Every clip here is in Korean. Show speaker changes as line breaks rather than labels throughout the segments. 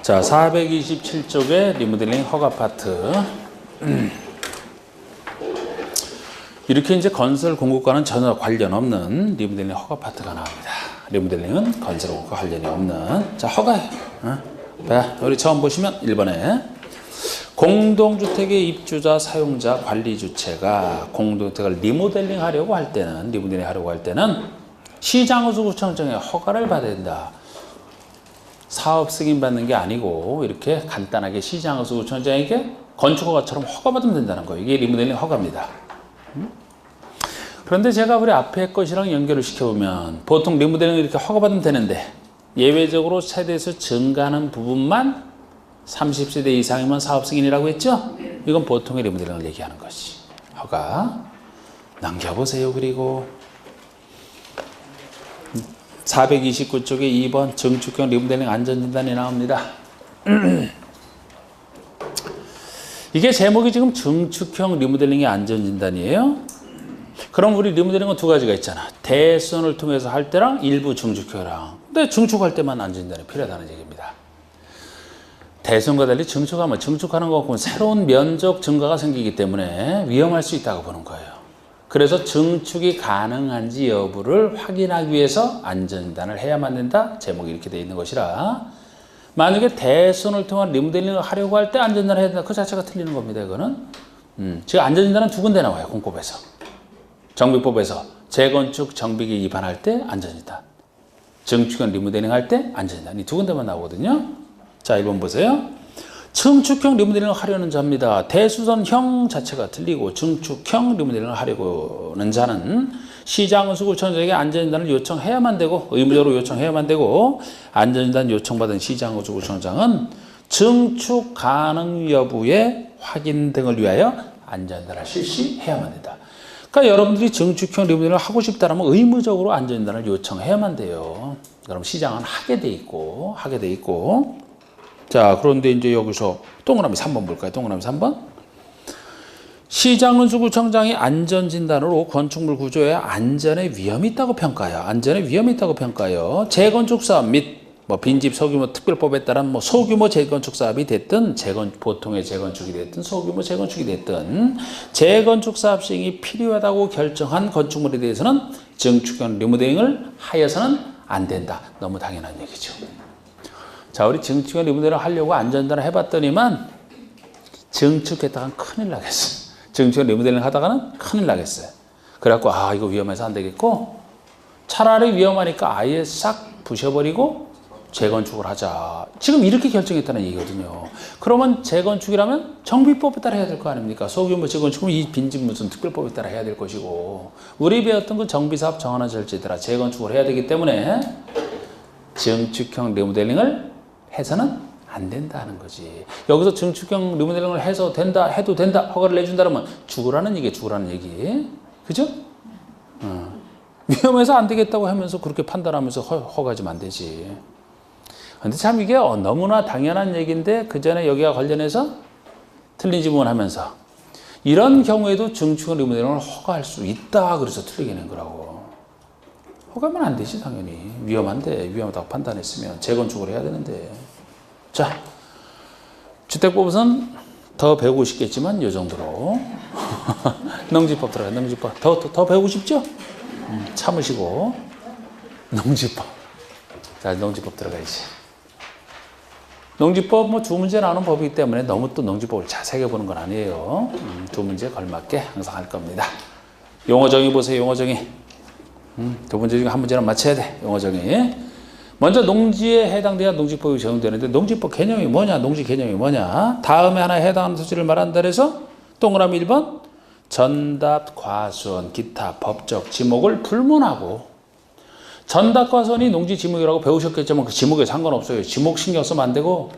자, 427쪽에 리모델링 허가 파트. 이렇게 이제 건설 공급과는 전혀 관련 없는 리모델링 허가 파트가 나옵니다. 리모델링은 건설 공급과 관련이 없는. 자, 허가예요. 자, 우리 처음 보시면 1번에 공동주택의 입주자, 사용자, 관리주체가 공동주택을 리모델링 하려고 할 때는, 시장호수구청장의 허가를 받아야 된다. 사업 승인 받는 게 아니고 이렇게 간단하게 시장호수구청장에게 건축허가처럼 허가받으면 된다는 거예요. 이게 리모델링 허가입니다. 그런데 제가 우리 앞에 것이랑 연결을 시켜보면 보통 리모델링을 이렇게 허가받으면 되는데 예외적으로 세대수 증가하는 부분만 30세대 이상이면 사업 승인이라고 했죠? 이건 보통의 리모델링을 얘기하는 것이. 허가. 넘겨보세요. 그리고 429쪽에 2번 증축형 리모델링 안전진단이 나옵니다. 이게 제목이 지금 증축형 리모델링의 안전진단이에요. 그럼 우리 리모델링은 두 가지가 있잖아. 대수선을 통해서 할 때랑 일부 증축형이랑. 근데 증축할 때만 안전진단이 필요하다는 얘기입니다. 대수선과 달리 증축하면 증축하는 것과 새로운 면적 증가가 생기기 때문에 위험할 수 있다고 보는 거예요. 그래서 증축이 가능한지 여부를 확인하기 위해서 안전진단을 해야만 된다. 제목이 이렇게 되어 있는 것이라. 만약에 대수선을 통한 리모델링을 하려고 할 때 안전진단을 해야 된다. 그 자체가 틀리는 겁니다. 이거는. 지금 안전진단은 두 군데 나와요. 공법에서. 정비법에서 재건축 정비기 위반할 때 안전진단. 증축형 리모델링 할 때 안전진단. 이 두 군데만 나오거든요. 자, 1번 보세요. 증축형 리모델링을 하려는 자입니다. 대수선형 자체가 틀리고 증축형 리모델링을 하려는 자는 시장호수구청장에게 안전진단을 요청해야만 되고 의무적으로 요청해야만 되고 안전진단 요청받은 시장호수구청장은 증축 가능 여부의 확인 등을 위하여 안전진단을 실시해야만 된다. 그러니까 여러분들이 증축형 리모델링을 하고 싶다면 의무적으로 안전진단을 요청해야만 돼요. 그럼 시장은 하게 돼 있고 자, 그런데 이제 여기서 동그라미 3번 볼까요? 동그라미 3번. 시장호수구청장이 안전진단으로 건축물 구조에 안전에 위험이 있다고 평가하여, 재건축 사업 및 빈집 소규모 특별법에 따른 소규모 재건축 사업이 됐든, 보통의 재건축이 됐든, 소규모 재건축이 됐든, 재건축 사업 시행이 필요하다고 결정한 건축물에 대해서는 증축형 리모델링을 하여서는 안 된다. 너무 당연한 얘기죠. 자, 우리 증축형 리모델링을 하려고 안전진단을 해봤더니만 증축했다간 큰일 나겠어요. 증축형 리모델링 하다가는 큰일 나겠어요. 그래갖고 이거 위험해서 안 되겠고 차라리 위험하니까 아예 싹 부셔버리고 재건축을 하자. 지금 이렇게 결정했다는 얘기거든요. 그러면 재건축이라면 정비법에 따라 해야 될 거 아닙니까? 소규모 재건축은 이 빈집 무슨 특별법에 따라 해야 될 것이고 우리 배웠던 그 정비사업 정하는 절차에 따라 재건축을 해야 되기 때문에 증축형 리모델링을 해서는 안 된다는 거지. 여기서 증축형 리모델링을 해도 된다, 허가를 내준다면 죽으라는 얘기. 그죠? 위험해서 안 되겠다고 하면서 그렇게 판단하면서 허가하면 안 되지. 근데 참 이게 너무나 당연한 얘기인데 그 전에 여기와 관련해서 틀린 질문을 하면서 이런 경우에도 증축형 리모델링을 허가할 수 있다. 그래서 틀리게 낸 거라고. 허가하면 안 되지, 당연히. 위험하다고 판단했으면 재건축을 해야 되는데. 자, 주택법은 더 배우고 싶겠지만 이 정도로. 농지법 들어가요. 농지법. 더 배우고 싶죠? 참으시고. 농지법. 자, 농지법 들어가야지. 농지법 두 문제 나오는 법이기 때문에 너무 또 농지법을 자세하게 보는 건 아니에요. 두 문제 걸맞게 항상 할 겁니다. 용어 정의 보세요. 용어 정의. 두 문제 중에 한 문제는 맞춰야 돼. 용어 정의. 먼저 농지에 해당돼야 농지법이 적용되는데 농지법 개념이 뭐냐? 농지 개념이 뭐냐? 다음에 하나 해당하는 토지를 말한다 해서 동그라미 1번 전답, 과수원, 기타, 법적, 지목을 불문하고 전답, 과수원이 농지 지목이라고 배우셨겠지만 그 지목에 상관없어요. 지목 신경 쓰면 안 되고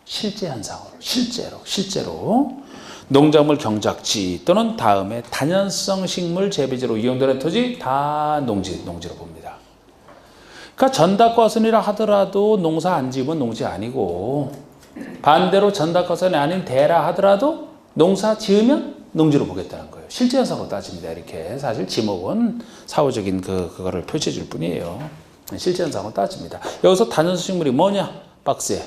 실제 현상으로, 실제로 농작물 경작지 또는 다음에 단연성 식물 재배지로 이용되는 토지 다 농지로 봅니다. 그러니까 전답과선이라 하더라도 농사 안 지으면 농지 아니고 반대로 전답과선이 아닌 대라 하더라도 농사 지으면 농지로 보겠다는 거예요. 실제 현상으로 따집니다. 이렇게 사실 지목은 사후적인 그거를 표시해 줄 뿐이에요. 실제현상으로 따집니다. 여기서 다년수식물이 뭐냐? 박스에.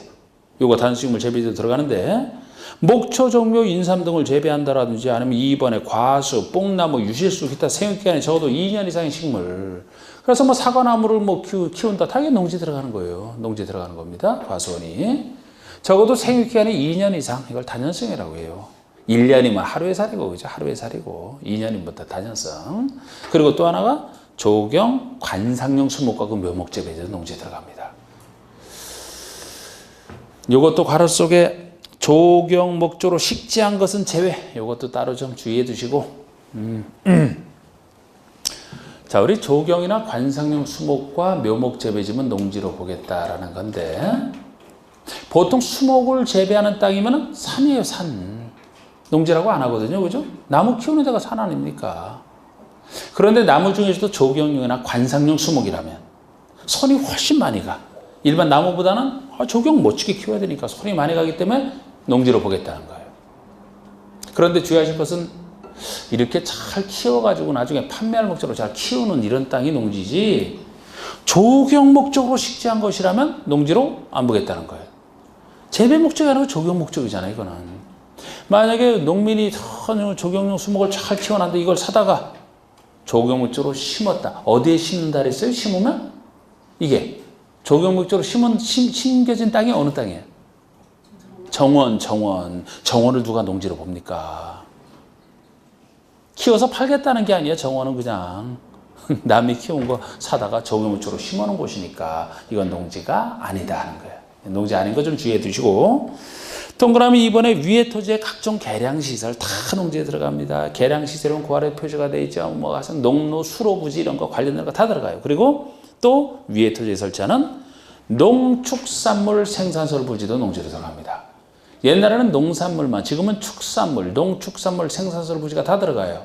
요거 다년수식물 재배제도 들어가는데 목초, 종묘, 인삼 등을 재배한다라든지 아니면 2번에 과수, 뽕나무, 유실수, 기타 생육기간이 적어도 2년 이상의 식물. 그래서 뭐 사과나무를 뭐 키운다. 당연히 농지 들어가는 거예요. 농지 들어가는 겁니다. 과수원이. 적어도 생육기간이 2년 이상. 이걸 다년성이라고 해요. 1년이면 하루의 살이고, 그죠? 하루의 살이고. 2년이면 다년성. 그리고 또 하나가 조경, 관상용 수목과 그 묘목재배제 농지에 들어갑니다. 이것도 괄호 속에 조경 목조로 식지한 것은 제외. 이것도 따로 좀 주의해 두시고. 자, 우리 조경이나 관상용 수목과 묘목 재배지면 농지로 보겠다라는 건데, 보통 수목을 재배하는 땅이면 산이에요, 산. 농지라고 안 하거든요, 그죠? 나무 키우는 데가 산 아닙니까? 그런데 나무 중에서도 조경용이나 관상용 수목이라면 손이 훨씬 많이 가. 일반 나무보다는 조경 멋지게 키워야 되니까 손이 많이 가기 때문에 농지로 보겠다는 거예요. 그런데 주의하실 것은 이렇게 잘 키워가지고 나중에 판매할 목적으로 잘 키우는 이런 땅이 농지지, 조경 목적으로 식재한 것이라면 농지로 안 보겠다는 거예요. 재배 목적이 아니고 조경 목적이잖아요, 이거는. 만약에 농민이 조경용 수목을 잘 키워놨는데 이걸 사다가 조경 목적으로 심었다. 어디에 심는다 그랬어요? 심으면? 이게 조경 목적으로 심겨진 땅이 어느 땅이에요? 정원을 누가 농지로 봅니까? 키워서 팔겠다는 게 아니에요. 정원은 그냥 남이 키운 거 사다가 조경목조로 심어놓은 곳이니까 이건 농지가 아니다 하는 거예요. 농지 아닌 거 좀 주의해 두시고, 동그라미 2번에 위에 토지의 각종 개량시설 다 농지에 들어갑니다. 개량시설은 그 아래 표시가 되어 있죠. 뭐 농로, 수로부지 이런 거 관련된 거 다 들어가요. 그리고 또 위에 토지에 설치하는 농축산물 생산설 부지도 농지로 들어갑니다. 옛날에는 농산물만, 지금은 축산물, 농축산물 생산설 부지가 다 들어가요.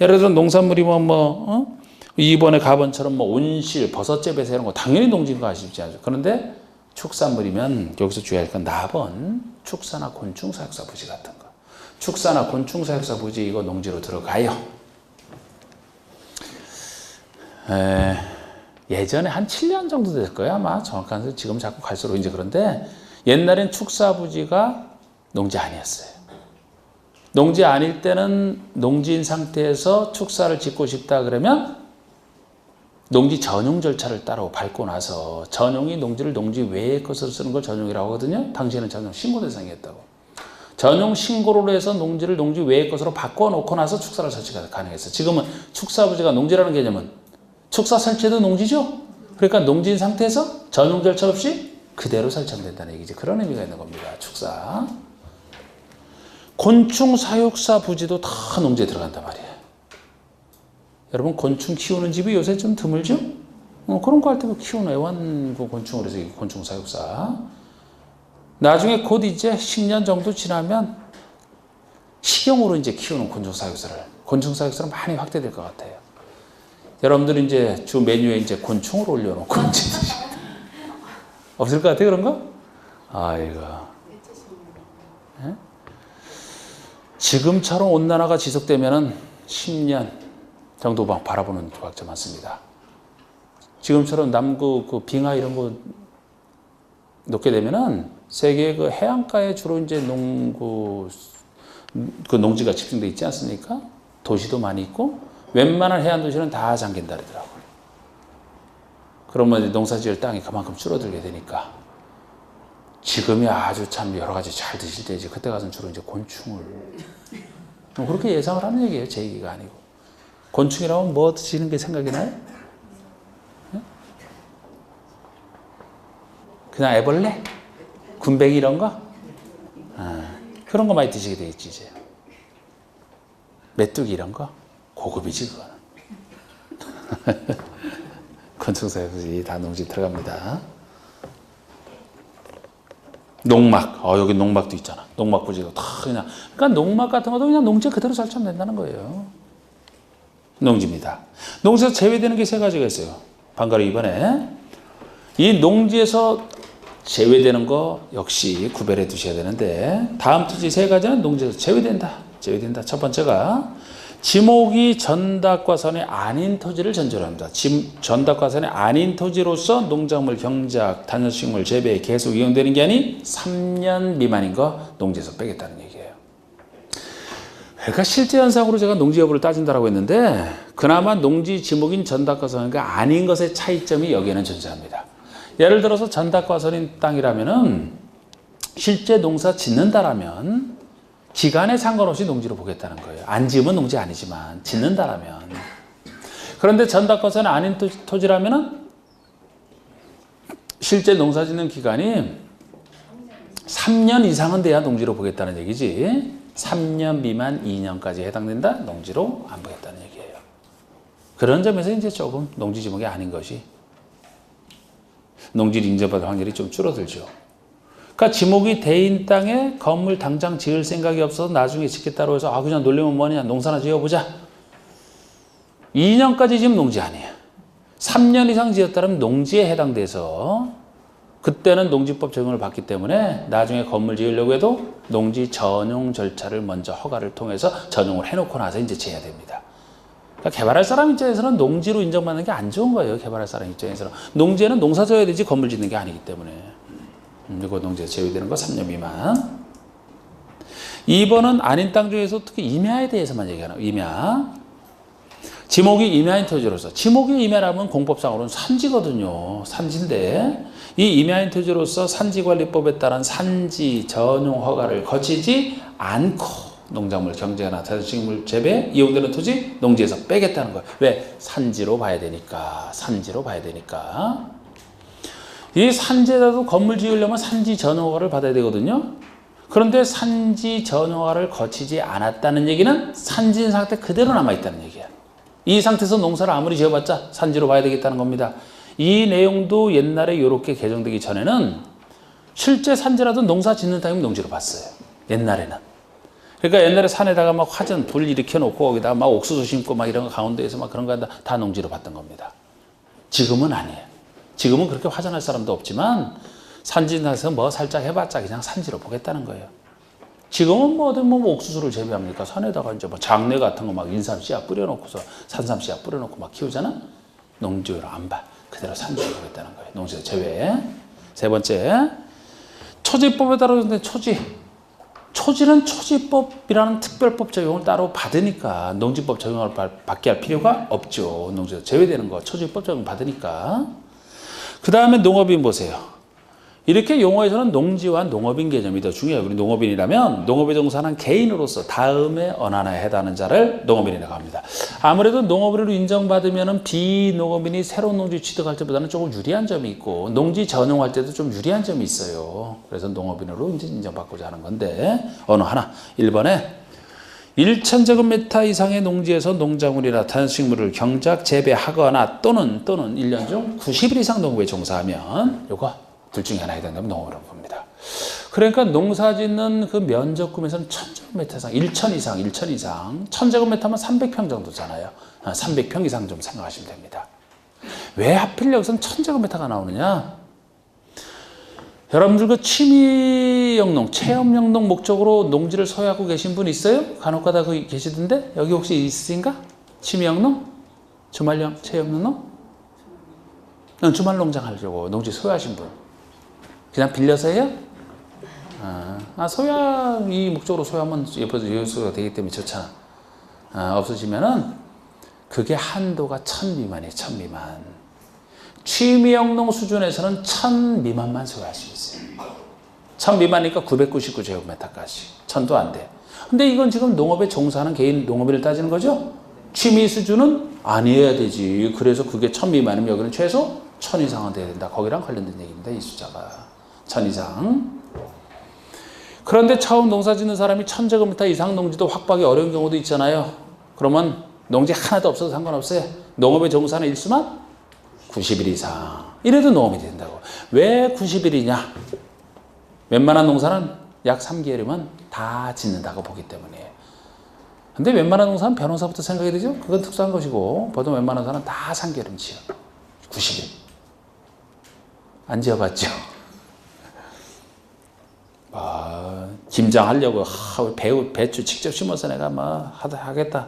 예를 들어 농산물이면 2번의 가번처럼 온실, 버섯재 배세 이런 거 당연히 농지인 거 아시지 않죠? 그런데 축산물이면 여기서 주의할 건 나번, 축사나 곤충 사육사 부지 같은 거. 축사나 곤충 사육사 부지 이거 농지로 들어가요. 예전에 한 7년 정도 될 거예요, 아마. 정확한, 지금 자꾸 갈수록 이제 그런데, 옛날엔 축사 부지가 농지 아니었어요. 농지 아닐 때는 농지인 상태에서 축사를 짓고 싶다 그러면 농지 전용 절차를 따로 밟고 나서, 전용이 농지를 농지 외의 것으로 쓰는 걸 전용이라고 하거든요. 당시에는 전용 신고 대상이었다고. 전용 신고로 해서 농지를 농지 외의 것으로 바꿔놓고 나서 축사를 설치가 가능했어요. 지금은 축사 부지가 농지라는 개념은 축사 설치도 농지죠. 그러니까 농지인 상태에서 전용 절차 없이 그대로 설정된다는 얘기지. 그런 의미가 있는 겁니다. 축사. 곤충 사육사 부지도 다 농지에 들어간단 말이에요. 여러분 곤충 키우는 집이 요새 좀 드물죠? 그런 거 할 때 키우는 애완 곤충을 해서 곤충 사육사. 나중에 곧 이제 10년 정도 지나면 식용으로 이제 키우는 곤충 사육사를 많이 확대될 것 같아요. 여러분들 이제 주 메뉴에 이제 곤충을 올려놓고 없을 것 같아요, 그런 거? 아이고. 네? 지금처럼 온난화가 지속되면은 10년 정도 막 바라보는 과학자 많습니다. 지금처럼 남구 그 빙하 이런 거 녹게 되면은 세계 그 해안가에 주로 이제 그 농지가 집중돼 있지 않습니까? 도시도 많이 있고 웬만한 해안 도시는 다 잠긴다 그러더라고요. 그러면 이제 농사 지을 땅이 그만큼 줄어들게 되니까 지금이 아주 참 여러 가지 잘 드실 때지 그때 가서는 주로 이제 곤충을 그렇게 예상을 하는 얘기예요. 제 얘기가 아니고. 곤충이라면 뭐 드시는 게 생각이 나요? 네? 그냥 애벌레? 군뱅이 이런 거? 그런 거 많이 드시게 되겠지 이제. 메뚜기 이런 거? 고급이지 그거는. 곤충사육지 다 농지 들어갑니다. 농막, 여기 농막도 있잖아. 농막 부지도 다 그냥. 그러니까 농막 같은 것도 그냥 농지에 그대로 설치하면 된다는 거예요. 농지입니다. 농지에서 제외되는 게 세 가지가 있어요. 방가로 이번에 이 농지에서 제외되는 거 역시 구별해 두셔야 되는데 다음 토지 세 가지는 농지에서 제외된다. 첫 번째가 지목이 전답과선이 아닌 토지를 전제로 합니다. 전답과선이 아닌 토지로서 농작물 경작, 단식물 재배에 계속 이용되는 게 아닌 3년 미만인 거 농지에서 빼겠다는 얘기예요. 그러니까 실제 현상으로 제가 농지 여부를 따진다라고 했는데 그나마 농지 지목인 전답과선이 아닌 것의 차이점이 여기에는 존재합니다. 예를 들어서 전답과선인 땅이라면은 실제 농사 짓는다라면 기간에 상관없이 농지로 보겠다는 거예요. 안 지으면 농지 아니지만 짓는다라면. 그런데 전답과선이 아닌 토지라면은 실제 농사 짓는 기간이 3년 이상은 돼야 농지로 보겠다는 얘기지. 3년 미만 2년까지 해당된다? 농지로 안 보겠다는 얘기예요. 그런 점에서 이제 조금 농지 지목이 아닌 것이 농지를 인정받을 확률이 좀 줄어들죠. 그러니까 지목이 대인 땅에 건물 당장 지을 생각이 없어서 나중에 짓겠다고 해서 그냥 놀리면 뭐냐 농사나 지어보자. 2년까지 지으면 농지 아니에요. 3년 이상 지었다면 농지에 해당돼서 그때는 농지법 적용을 받기 때문에 나중에 건물 지으려고 해도 농지 전용 절차를 먼저 허가를 통해서 전용을 해놓고 나서 이제 지어야 됩니다. 그러니까 개발할 사람 입장에서는 농지로 인정받는 게 안 좋은 거예요. 개발할 사람 입장에서는. 농지에는 농사 져야 되지 건물 짓는 게 아니기 때문에. 이거 농지에서 제외되는 거 3년 미만. 2번은 아닌 땅 중에서 특히 임야에 대해서만 얘기하는 임야. 지목이 임야인 토지로서. 지목이 임야라면 공법상으로는 산지거든요. 산지인데 이 임야인 토지로서 산지관리법에 따른 산지 전용 허가를 거치지 않고 농작물 경제나 다식물 재배에 이용되는 토지 농지에서 빼겠다는 거예요. 왜? 산지로 봐야 되니까. 산지로 봐야 되니까. 이 산지에다도 건물 지으려면 산지 전용허가를 받아야 되거든요. 그런데 산지 전용허가를 거치지 않았다는 얘기는 산지인 상태 그대로 남아있다는 얘기야. 이 상태에서 농사를 아무리 지어봤자 산지로 봐야 되겠다는 겁니다. 이 내용도 옛날에 이렇게 개정되기 전에는 실제 산지라도 농사 짓는 땅이면 농지로 봤어요. 옛날에는. 그러니까 옛날에 산에다가 막 화전 불 일으켜 놓고 거기다가 막 옥수수 심고 막 이런 거 가운데에서 막 그런 거 다 농지로 봤던 겁니다. 지금은 아니에요. 지금은 그렇게 화전할 사람도 없지만 산지나서 뭐 살짝 해봤자 그냥 산지로 보겠다는 거예요. 지금은 뭐 어디 뭐 옥수수를 재배합니까? 산에다가 이제 뭐 장내 같은 거 막 인삼 씨앗 뿌려놓고서 산삼 씨앗 뿌려놓고 막 키우잖아? 농지로 안 봐. 그대로 산지로 보겠다는 거예요. 농지에서 제외. 세 번째, 초지법에 따라 초지는 초지법이라는 특별법 적용을 따로 받으니까 농지법 적용을 받게 할 필요가 없죠. 농지에서 제외되는 거 초지법 적용 받으니까. 그 다음에 농업인 보세요. 이렇게 용어에서는 농지와 농업인 개념이 더 중요해요. 우리 농업인이라면 농업에 종사하는 개인으로서 다음에 어느 하나에 해당하는 자를 농업인이라고 합니다. 아무래도 농업인으로 인정받으면 비농업인이 새로운 농지 취득할 때보다는 조금 유리한 점이 있고 농지 전용할 때도 좀 유리한 점이 있어요. 그래서 농업인으로 이제 인정받고자 하는 건데 어느 하나 1번에 1,000제곱미터 이상의 농지에서 농작물이나 단식물을 경작, 재배하거나 또는 1년 중 90일 이상 농업에 종사하면 요거 둘 중에 하나 해당되면 농업이라고 봅니다. 그러니까 농사 짓는 그 면적 구매에서는 1,000제곱미터 이상, 1,000 이상, 1,000제곱미터면 300평 정도잖아요. 300평 이상 좀 생각하시면 됩니다. 왜 하필 여기서는 1,000제곱미터가 나오느냐? 여러분들 그 취미 영농, 체험 영농 목적으로 농지를 소유하고 계신 분 있어요? 간혹가다 거기 계시던데? 여기 혹시 있으신가? 취미 영농? 주말형 체험 영농? 주말 농장 하려고 농지 소유하신 분. 그냥 빌려서 해요? 소유하, 이 목적으로 소유하면 옆에서 여유소유가 되기 때문에 좋잖아. 없어지면은 그게 한도가 1,000 미만이에요. 1,000 미만. 취미영농 수준에서는 1,000 미만만 소유할 수 있어요. 1,000 미만이니까 999제곱미터까지. 1,000도 안 돼. 근데 이건 지금 농업에 종사하는 개인 농업인을 따지는 거죠? 취미 수준은 아니어야 되지. 그래서 그게 1,000 미만이면 여기는 최소 1,000 이상은 돼야 된다. 거기랑 관련된 얘기입니다. 이 숫자가. 1,000 이상. 그런데 처음 농사 짓는 사람이 1,000제곱미터 이상 농지도 확보하기 어려운 경우도 있잖아요. 그러면 농지 하나도 없어도 상관없어요. 농업에 종사하는 일수만 90일 이상. 이래도 농업이 된다고. 왜 90일이냐? 웬만한 농사는 약 3개월이면 다 짓는다고 보기 때문이에요. 근데 웬만한 농사는 변호사부터 생각이 되죠? 그건 특수한 것이고 보통 웬만한 농사는 다 3개월이면 지어. 90일. 안 지어봤죠? 김장하려고 배추 직접 심어서 내가 막 하겠다.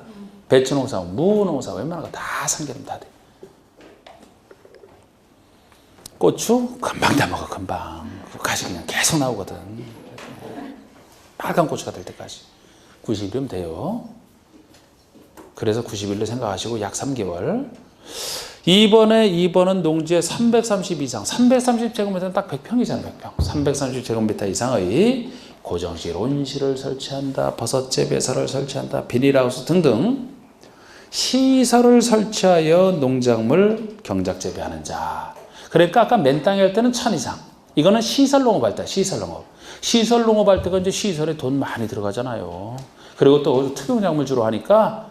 배추 농사, 무 농사, 웬만한 거 다 참기름 다 돼. 고추 금방 다 먹어, 금방. 가시 그냥 계속 나오거든. 빨간 고추가 될 때까지 90일이면 돼요. 그래서 90일로 생각하시고 약 3개월. 2번은 농지에 330 이상, 330제곱미터는 딱 100평이잖아, 100평. 330제곱미터 이상의 고정실, 온실을 설치한다, 버섯재 배설을 설치한다, 비닐하우스 등등 시설을 설치하여 농작물 경작 재배하는 자. 그러니까 아까 맨 땅에 할 때는 1000 이상. 이거는 시설 농업할 때, 시설 농업. 시설 농업할 때가 이제 시설에 돈 많이 들어가잖아요. 그리고 또 특용작물 주로 하니까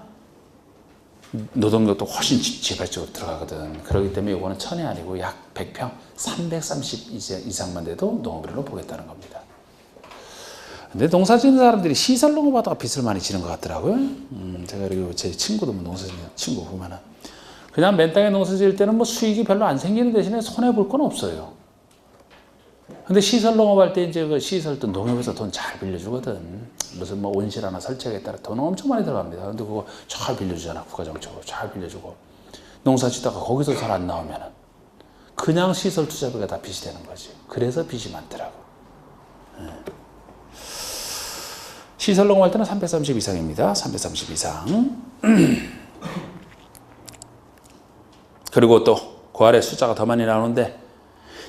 노동력도 훨씬 지발적으로 들어가거든. 그렇기 때문에 이거는 1000이 아니고 약 100평, 330 이상만 돼도 농업으로 보겠다는 겁니다. 근데 농사 짓는 사람들이 시설 농업하다가 빚을 많이 지는 것 같더라고요. 제가 그리고 제 친구도 농사 짓는 친구 보면은 그냥 맨 땅에 농사 지을 때는 뭐 수익이 별로 안 생기는 대신에 손해 볼 건 없어요. 근데 시설 농업할 때 이제 그 시설도 농협에서 돈 잘 빌려주거든. 무슨 뭐 온실 하나 설치하겠다 돈 엄청 많이 들어갑니다. 근데 그거 잘 빌려주잖아. 국가정책으로 잘 빌려주고. 농사 짓다가 거기서 잘 안 나오면은 그냥 시설 투자비가 다 빚이 되는 거지. 그래서 빚이 많더라고. 시설 농업할 때는 330 이상입니다. 330 이상. 그리고 또 그 아래 숫자가 더 많이 나오는데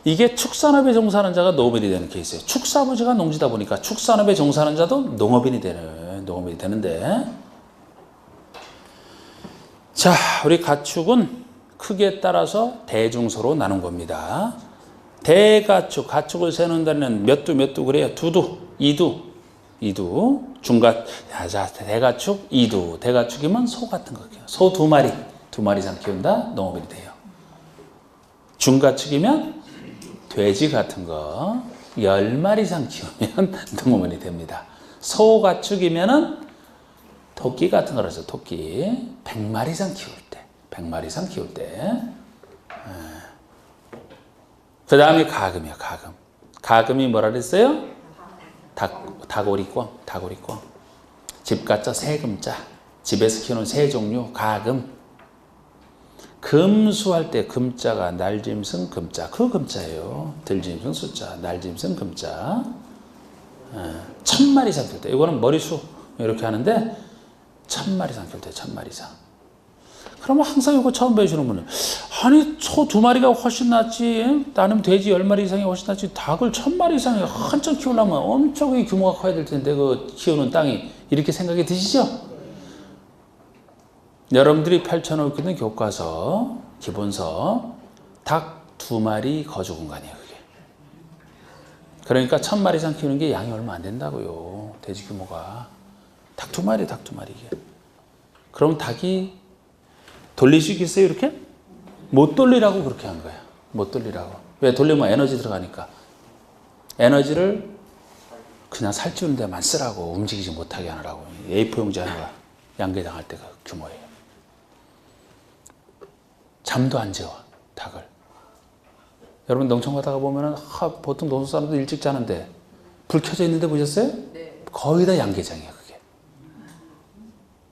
이게 축산업에 종사하는 자가 농업인이 되는 케이스예요. 축사부지가 농지다 보니까 축산업에 종사하는 자도 농업인이 되는데 자, 우리 가축은 크기에 따라서 대중소로 나눈 겁니다. 대가축, 가축을 세는다는 몇 두 그래요? 두두, 이두, 자, 대가축, 이두. 대가축이면 소 같은 거예요. 소 2마리 이상 키운다? 농업인이 돼요. 중가축이면 돼지 같은 거 10마리 이상 키우면 농업인이 됩니다. 소가축이면은 토끼 같은 거라서 토끼 100마리 이상 키울 때. 그 다음에 가금이요, 가금. 가금이 뭐라 그랬어요? 닭오리꽝. 집가자 새금자. 집에서 키우는 새 종류, 가금. 금수할 때 금자가 날짐승 금자, 그 금자예요. 들짐승 숫자, 날짐승 금자. 1000마리 이상 키울 때, 이거는 머리수 이렇게 하는데 1000마리 이상 키울 때, 1000마리 이상. 그러면 항상 이거 처음 배우시는 분은 아니 소 2마리가 훨씬 낫지, 나는 돼지 10마리 이상이 훨씬 낫지, 닭을 1000마리 이상에 한참 키우려면 엄청 규모가 커야 될 텐데 그 키우는 땅이, 이렇게 생각이 드시죠? 여러분들이 펼쳐놓을 수 있는 교과서, 기본서, 닭 2마리 거주 공간이에요, 그게. 그러니까 1000마리 이상 키우는 게 양이 얼마 안 된다고요, 돼지 규모가. 닭 2마리 이게. 그럼 닭이 돌릴 수 있겠어요, 이렇게? 못 돌리라고 그렇게 한 거야. 못 돌리라고. 왜? 돌리면 에너지 들어가니까. 에너지를 그냥 살찌우는 데만 쓰라고, 움직이지 못하게 하느라고. A4 용지 하나가 양계장 할 때 그 규모예요. 잠도 안 재워, 닭을. 여러분 농촌 가다가 보면은 보통 농촌 사람도 일찍 자는데 불 켜져 있는데 보셨어요? 네. 거의 다 양계장이야, 그게.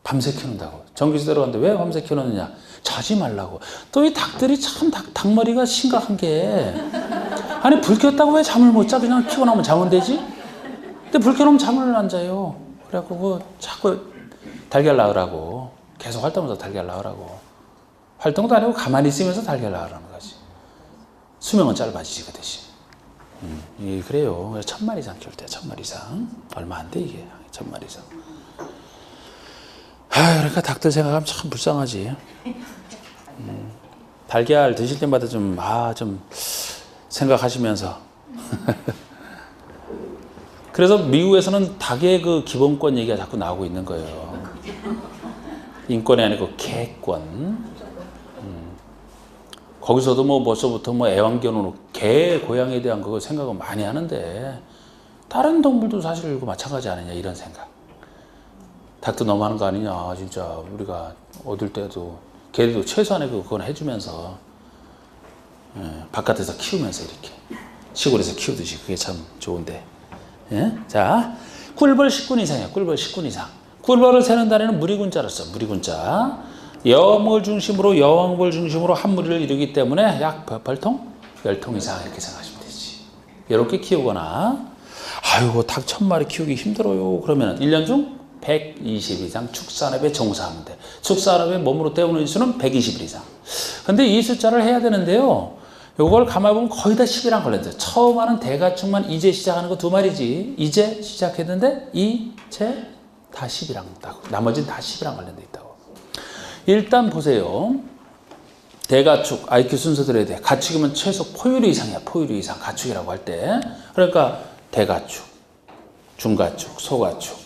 밤새 키운다고. 전기세 들어갔는데 왜 밤새 키우느냐? 자지 말라고. 또 이 닭들이 참 닭머리가 심각한 게, 아니 불 켰다고 왜 잠을 못 자? 그냥 키워놓으면 자면 되지? 근데 불 켜놓으면 잠을 안 자요. 그래갖고 그 자꾸 달걀 낳으라고, 계속 활동하면서 달걀 낳으라고. 활동도 안 하고 가만히 있으면서 달걀 낳으라는 거지. 수명은 짧아지지, 그 대신. 그래요. 1000마리 이상 키울 때, 1000마리 이상. 얼마 안 돼, 이게. 1000마리 이상. 그러니까 닭들 생각하면 참 불쌍하지. 달걀 드실 때마다 좀 생각하시면서. 그래서 미국에서는 닭의 그 기본권 얘기가 자꾸 나오고 있는 거예요. 인권이 아니고 개권. 거기서도 뭐 벌써부터 뭐 애완견으로 개, 고양이에 대한 그거 생각은 많이 하는데 다른 동물도 사실 이거 마찬가지 아니냐, 이런 생각. 닭도 너무하는 거 아니냐, 진짜. 우리가 얻을 때도 개도 최소한의 그건 해주면서 바깥에서 키우면서 이렇게 시골에서 키우듯이 그게 참 좋은데. 자, 꿀벌 10군 이상이야. 꿀벌 10군 이상. 꿀벌을 세는 단위는 무리군자를 써. 무리군자. 여목을 중심으로 여왕벌 중심으로 한 무리를 이루기 때문에 약 벌통? 10통 이상 이렇게 생각하시면 되지. 이렇게 키우거나 아이고 닭 1000마리 키우기 힘들어요. 그러면 1년 중 120 이상 축산업에 종사하면 돼. 축산업에 몸으로 때우는 수는 120일 이상. 근데 이 숫자를 해야 되는데요. 요걸 가만히 보면 거의 다 10이랑 걸렸어요. 처음 하는 대가축만 이제 시작하는 거 2마리지. 이제 시작했는데 이제 다 10이랑 있다고. 나머지는 다 10이랑 관련돼 있다고. 일단 보세요. 대가축, IQ 순서대로 해야 돼. 가축이면 최소 포유류 이상이야. 포유류 이상. 가축이라고 할 때. 그러니까 대가축, 중가축, 소가축.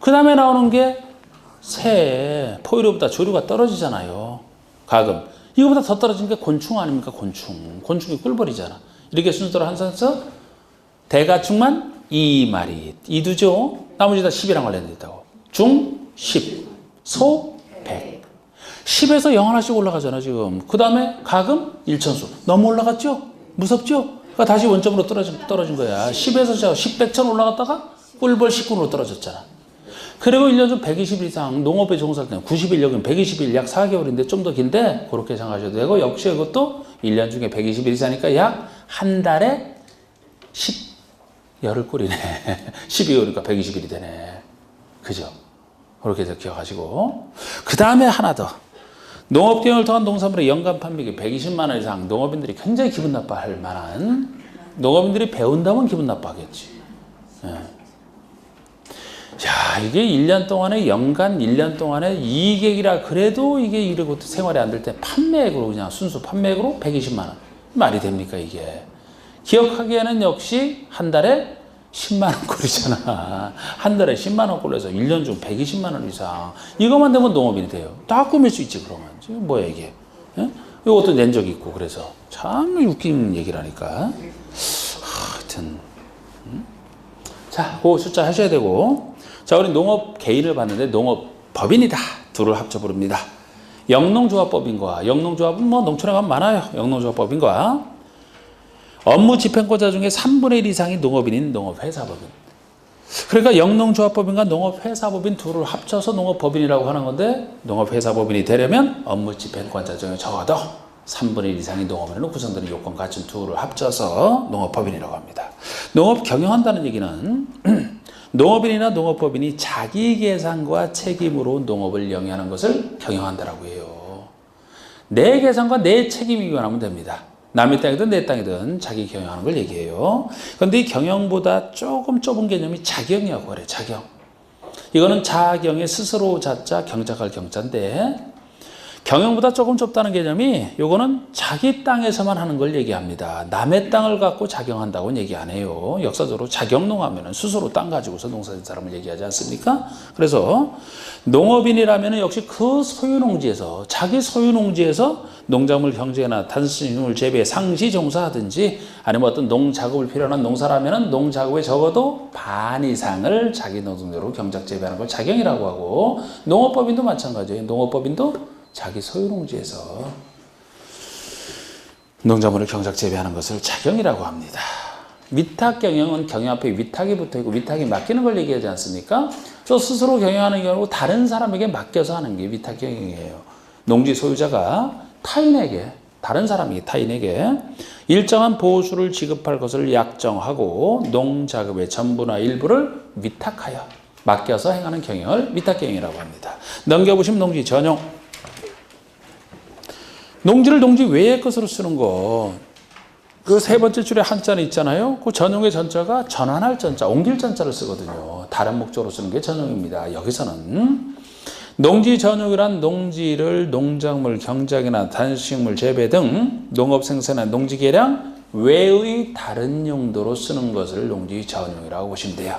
그 다음에 나오는 게 새, 포유류보다 조류가 떨어지잖아요. 가금. 이거보다 더 떨어진 게 곤충 아닙니까? 곤충. 곤충이 꿀벌이잖아. 이렇게 순서로 한산서 대가축만 2마리. 이두죠. 나머지 다 10이랑 관련돼 있다고. 중, 10. 소, 100. 10에서 0 하나씩 올라가잖아, 지금. 그 다음에 가금, 1천수. 너무 올라갔죠? 무섭죠? 그러니까 다시 원점으로 떨어진 거야. 10에서 10, 100천 올라갔다가 꿀벌 19으로 떨어졌잖아. 그리고 1년 중 120일 이상 농업에 종사할 때는 90일, 여기는 120일, 약 4개월인데 좀 더 긴데 그렇게 생각하셔도 되고, 역시 이것도 1년 중에 120일 이상이니까 약 한 달에 10열흘 꿀이네. 12월이니까 120일이 되네. 그죠? 그렇게 해서 기억하시고. 그 다음에 하나 더. 농업경영을 통한 농산물의 연간 판매액이 120만 원 이상. 농업인들이 굉장히 기분 나빠할 만한, 농업인들이 배운다면 기분 나빠하겠지. 예. 야, 이게 1년 동안에, 연간 1년 동안에 이익액이라 그래도 이게 이러고 생활이 안 될 때 판매액으로, 그냥 순수 판매액으로 120만 원. 말이 됩니까, 이게? 기억하기에는 역시 한 달에 10만 원 꼴이잖아. 한 달에 10만 원 꼴에서 1년 중 120만 원 이상. 이것만 되면 농업인이 돼요. 다 꾸밀 수 있지, 그러면. 지금 뭐야, 이게? 예? 이것도 낸 적이 있고, 그래서. 참 웃긴 얘기라니까. 하여튼. 자, 그 숫자 하셔야 되고. 자, 우리 농업 개인을 봤는데 농업법인이다. 둘을 합쳐 부릅니다. 영농조합법인과, 영농조합은 뭐 농촌에 가면 많아요. 영농조합법인과 업무 집행권자 중에 3분의 1 이상이 농업인인 농업회사법인. 그러니까 영농조합법인과 농업회사법인 둘을 합쳐서 농업법인이라고 하는 건데, 농업회사법인이 되려면 업무 집행권자 중에 적어도 3분의 1 이상이 농업인으로 구성되는 요건 갖춘 둘을 합쳐서 농업법인이라고 합니다. 농업 경영한다는 얘기는 농업인이나 농업법인이 자기 계산과 책임으로 농업을 영위하는 것을 경영한다라고 해요. 내 계산과 내 책임이기만 하면 됩니다. 남의 땅이든 내 땅이든 자기 경영하는 걸 얘기해요. 그런데 이 경영보다 조금 좁은 개념이 자경이라고 그래. 자경. 이거는 자경의 스스로 자자, 경작할 경자인데, 경영보다 조금 좁다는 개념이, 요거는 자기 땅에서만 하는 걸 얘기합니다. 남의 땅을 갖고 자경한다고는 얘기 안 해요. 역사적으로 자경농하면은 스스로 땅 가지고서 농사짓는 사람을 얘기하지 않습니까? 그래서 농업인이라면은 역시 그 소유농지에서, 자기 소유농지에서 농작물 경제나 단순식물 재배, 상시 종사하든지, 아니면 어떤 농작업을 필요한 농사라면은 농작업에 적어도 반 이상을 자기 노동력으로 경작 재배하는 걸 자경이라고 하고, 농업법인도 마찬가지예요. 농업법인도 자기 소유농지에서 농작물을 경작 재배하는 것을 자경이라고 합니다. 위탁 경영은 경영 앞에 위탁이 붙어 있고, 위탁이 맡기는 걸 얘기하지 않습니까? 또 스스로 경영하는 경우는 다른 사람에게 맡겨서 하는 게 위탁 경영이에요. 농지 소유자가 타인에게, 다른 사람이 타인에게 일정한 보수를 지급할 것을 약정하고 농작업의 전부나 일부를 위탁하여 맡겨서 행하는 경영을 위탁 경영이라고 합니다. 넘겨보시면 농지 전용. 농지를 농지 외의 것으로 쓰는 거, 그 세 번째 줄에 한자는 있잖아요. 그 전용의 전자가 전환할 전자, 옮길 전자를 쓰거든요. 다른 목적으로 쓰는 게 전용입니다. 여기서는 농지 전용이란 농지를 농작물 경작이나 단식물 재배 등 농업 생산이나 농지 개량 외의 다른 용도로 쓰는 것을 농지 전용이라고 보시면 돼요.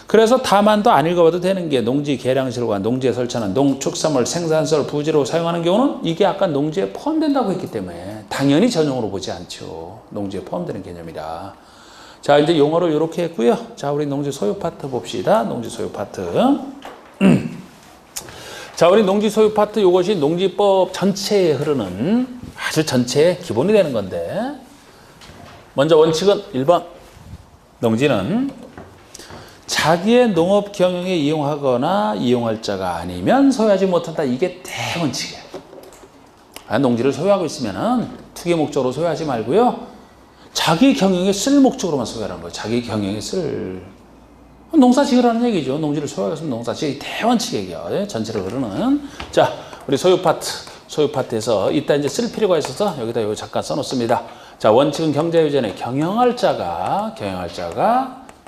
그래서 다만도 안 읽어봐도 되는 게, 농지 계량실과 농지에 설치하는 농축산물 생산설 부지로 사용하는 경우는 이게 아까 농지에 포함된다고 했기 때문에 당연히 전용으로 보지 않죠. 농지에 포함되는 개념이라. 자, 이제 용어를 이렇게 했고요. 자, 우리 농지 소유 파트 봅시다. 농지 소유 파트. 자, 우리 농지 소유 파트, 이것이 농지법 전체에 흐르는 아주 전체의 기본이 되는 건데, 먼저 원칙은 1번. 농지는 자기의 농업 경영에 이용하거나 이용할 자가 아니면 소유하지 못한다. 이게 대원칙이에요. 농지를 소유하고 있으면은 투기 목적으로 소유하지 말고요. 자기 경영에 쓸 목적으로만 소유하라는 거예요. 자기 경영에 쓸. 농사 지으라는 얘기죠. 농지를 소유하고 있으면 농사 지으 대원칙이에요. 전체를 흐르는. 자, 우리 소유 파트에서 이따 이제 쓸 필요가 있어서 여기다 이거 잠깐 써놓습니다. 자, 원칙은 경제유전에 경영할 자가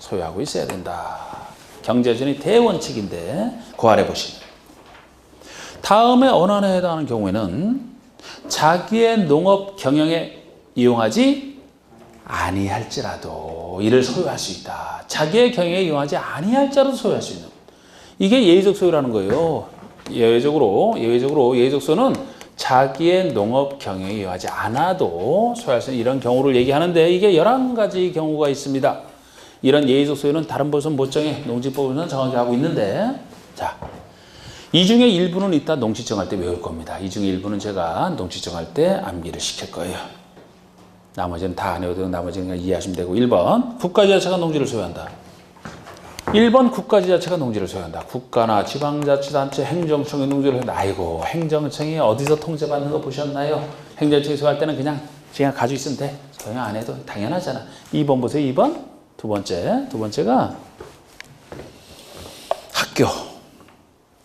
소유하고 있어야 된다. 경제유전이 대원칙인데 그 아래 보시면 다음에 언어에 해당하는 경우에는 자기의 농업 경영에 이용하지 아니할지라도 이를 소유할 수 있다. 자기의 경영에 이용하지 아니할지라도 소유할 수 있는. 이게 예외적 소유라는 거예요. 예외적 소유는 자기의 농업 경영에 이용하지 않아도 소유할 수 있는 이런 경우를 얘기하는데 이게 11가지 경우가 있습니다. 이런 예외적 소유는 다른 법에서는 못 정해. 농지법에서는 정하게 하고 있는데 자, 이 중에 일부는 이따 농지 정할 때 외울 겁니다. 이 중에 일부는 제가 농지 정할 때 암기를 시킬 거예요. 나머지는 다 안 외워도 나머지는 그냥 이해하시면 되고 1번 국가지자체가 농지를 소유한다. 1번 국가지자체가 농지를 소유한다. 국가나 지방자치단체, 행정청이 농지를 소유한다. 아이고 행정청이 어디서 통제받는 거 보셨나요? 행정청이 소유할 때는 그냥 가지고 있으면 돼. 경영 안 해도 당연하잖아. 2번 보세요. 2번 두 번째가 학교,